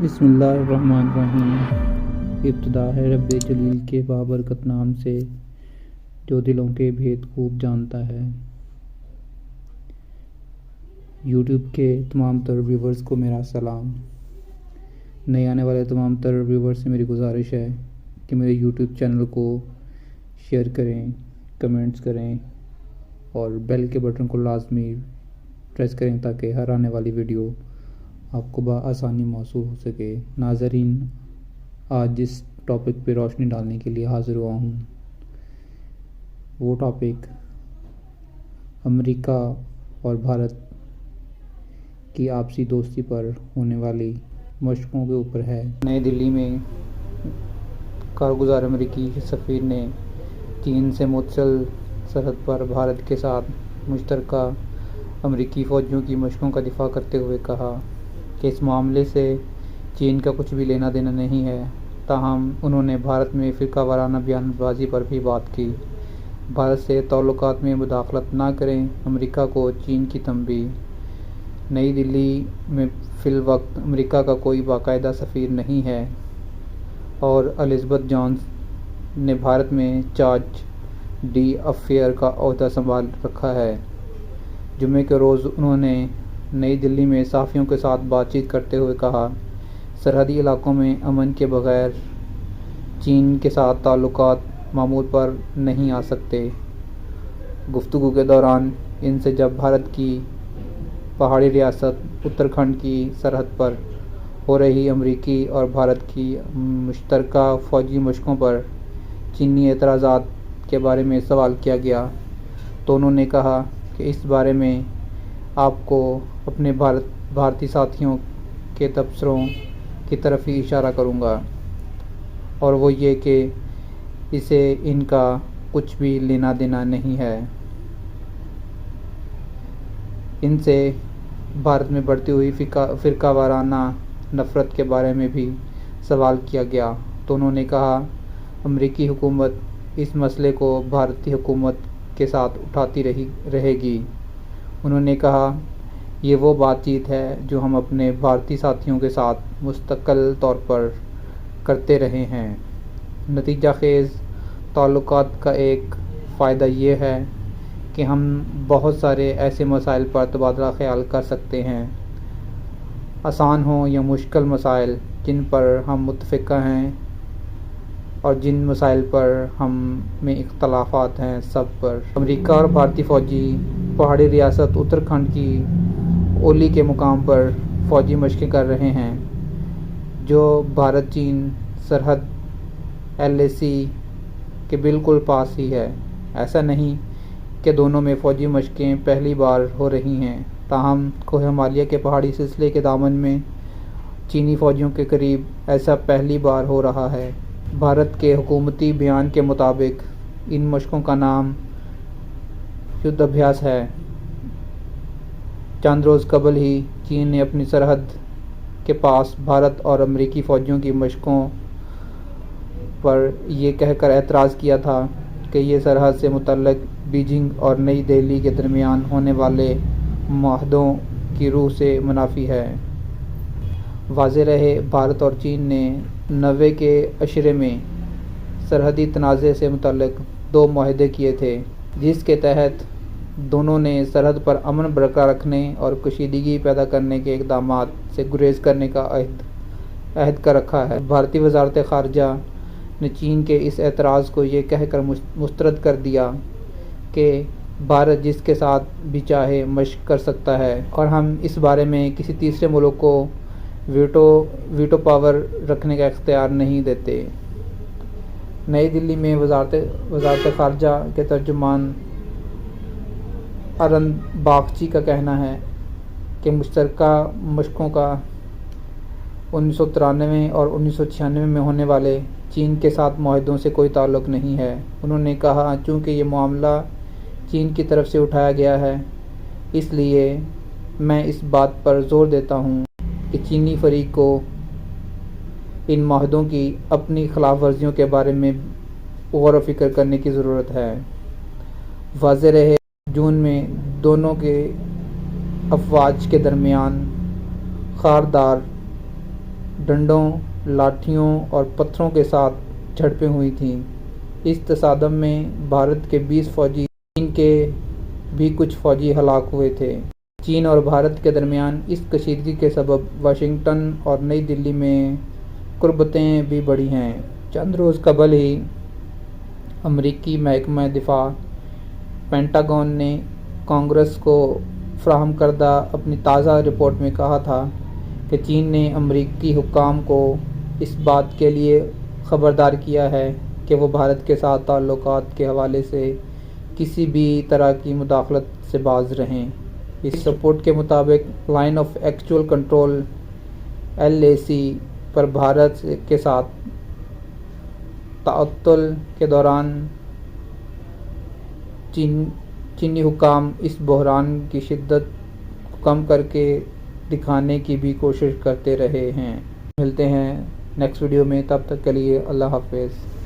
بسم اللہ الرحمن الرحیم۔ ابتدا ہے رب جلیل کے بابرکت نام سے جو دلوں کے بھید خوب جانتا ہے۔ یوٹیوب کے تمام تر ویورز کو میرا سلام۔ نئے آنے والے تمام تر ویورز سے میری گزارش ہے کہ میرے یوٹیوب چینل کو شیئر کریں، کمنٹس کریں اور بیل کے بٹن کو لازمی پریس کریں تاکہ ہر آنے والی ویڈیو آپ کو بآسانی موصول ہو سکے۔ ناظرین، آج جس ٹاپک پہ روشنی ڈالنے کے لیے حاضر ہوا ہوں وہ ٹاپک امریکہ اور بھارت کی آپسی دوستی پر ہونے والی مشقوں کے اوپر ہے۔ نئی دلی میں کارگزار امریکی سفیر نے چین سے متصل سرحد پر بھارت کے ساتھ مشترکہ امریکی فوجیوں کی مشقوں کا دفاع کرتے ہوئے کہا کہ اس معاملے سے چین کا کچھ بھی لینا دینا نہیں ہے۔ تاہم انہوں نے بھارت میں فرقہ وارانہ بیان بازی پر بھی بات کی۔ بھارت سے تعلقات میں مداخلت نہ کریں، امریکہ کو چین کی تنبیہ۔ نئی دلی میں فی الوقت امریکہ کا کوئی باقاعدہ سفیر نہیں ہے اور الزبتھ جونز نے بھارت میں چارج ڈی افیئر کا عہدہ سنبھال رکھا ہے۔ جمعے کے روز انہوں نے نئی دلی میں صحافیوں کے ساتھ بات چیت کرتے ہوئے کہا، سرحدی علاقوں میں امن کے بغیر چین کے ساتھ تعلقات معمول پر نہیں آ سکتے۔ گفتگو کے دوران ان سے جب بھارت کی پہاڑی ریاست اتراکھنڈ کی سرحد پر ہو رہی امریکی اور بھارت کی مشترکہ فوجی مشقوں پر چینی اعتراضات کے بارے میں سوال کیا گیا تو انہوں نے کہا کہ اس بارے میں آپ کو اپنے بھارتی ساتھیوں کے تبصروں کی طرف ہی اشارہ کروں گا، اور وہ یہ کہ اسے ان کا کچھ بھی لینا دینا نہیں ہے۔ ان سے بھارت میں بڑھتی ہوئی فرقہ وارانہ نفرت کے بارے میں بھی سوال کیا گیا تو انہوں نے کہا، امریکی حکومت اس مسئلے کو بھارتی حکومت کے ساتھ اٹھاتی رہے گی۔ انہوں نے کہا، یہ وہ بات چیت ہے جو ہم اپنے بھارتی ساتھیوں کے ساتھ مستقل طور پر کرتے رہے ہیں۔ نتیجہ خیز تعلقات کا ایک فائدہ یہ ہے کہ ہم بہت سارے ایسے مسائل پر تبادلہ خیال کر سکتے ہیں، آسان ہوں یا مشکل مسائل جن پر ہم متفقہ ہیں اور جن مسائل پر ہم میں اختلافات ہیں، سب پر۔ امریکہ اور بھارتی فوجی پہاڑی ریاست اتراکھنڈ کی اولی کے مقام پر فوجی مشقیں کر رہے ہیں جو بھارت چین سرحد LAC کے بالکل پاس ہی ہے۔ ایسا نہیں کہ دونوں میں فوجی مشقیں پہلی بار ہو رہی ہیں، تاہم کوہ ہمالیہ کے پہاڑی سلسلے کے دامن میں چینی فوجیوں کے قریب ایسا پہلی بار ہو رہا ہے۔ بھارت کے حکومتی بیان کے مطابق ان مشقوں کا نام یدھ ابھیاس ہے۔ چند روز قبل ہی چین نے اپنی سرحد کے پاس بھارت اور امریکی فوجیوں کی مشقوں پر یہ کہہ کر اعتراض کیا تھا کہ یہ سرحد سے متعلق بیجنگ اور نئی دہلی کے درمیان ہونے والے معاہدوں کی روح سے منافی ہے۔ واضح رہے، بھارت اور چین نے 90 کے عشرے میں سرحدی تنازع سے متعلق 2 معاہدے کیے تھے جس کے تحت دونوں نے سرحد پر امن برقرار رکھنے اور کشیدگی پیدا کرنے کے اقدامات سے گریز کرنے کا عہد کر رکھا ہے۔ بھارتی وزارت خارجہ نے چین کے اس اعتراض کو یہ کہہ کر مسترد کر دیا کہ بھارت جس کے ساتھ بھی چاہے مشق کر سکتا ہے اور ہم اس بارے میں کسی تیسرے ملک کو ویٹو پاور رکھنے کا اختیار نہیں دیتے۔ نئی دلی میں وزارت خارجہ کے ترجمان ارند باگچی کا کہنا ہے کہ مشترکہ مشقوں کا 1993 اور 1996 میں ہونے والے چین کے ساتھ معاہدوں سے کوئی تعلق نہیں ہے۔ انہوں نے کہا، چونکہ یہ معاملہ چین کی طرف سے اٹھایا گیا ہے، اس لیے میں اس بات پر زور دیتا ہوں کہ چینی فریق کو ان معاہدوں کی اپنی خلاف ورزیوں کے بارے میں غور و فکر کرنے کی ضرورت ہے۔ واضح رہے، جون میں دونوں کے افواج کے درمیان خاردار ڈنڈوں، لاٹھیوں اور پتھروں کے ساتھ جھڑپیں ہوئی تھیں۔ اس تصادم میں بھارت کے 20 فوجی، چین کے بھی کچھ فوجی ہلاک ہوئے تھے۔ چین اور بھارت کے درمیان اس کشیدگی کے سبب واشنگٹن اور نئی دلی میں قربتیں بھی بڑھی ہیں۔ چند روز قبل ہی امریکی محکمہ دفاع پینٹاگون نے کانگریس کو فراہم کردہ اپنی تازہ رپورٹ میں کہا تھا کہ چین نے امریکی حکام کو اس بات کے لیے خبردار کیا ہے کہ وہ بھارت کے ساتھ تعلقات کے حوالے سے کسی بھی طرح کی مداخلت سے باز رہیں۔ اس رپورٹ کے مطابق line of actual control (LAC) پر بھارت کے ساتھ تعطل کے دوران چینی حکام اس بحران کی شدت کو کم کر کے دکھانے کی بھی کوشش کرتے رہے ہیں۔ ملتے ہیں نیکسٹ ویڈیو میں، تب تک کے لیے اللہ حافظ۔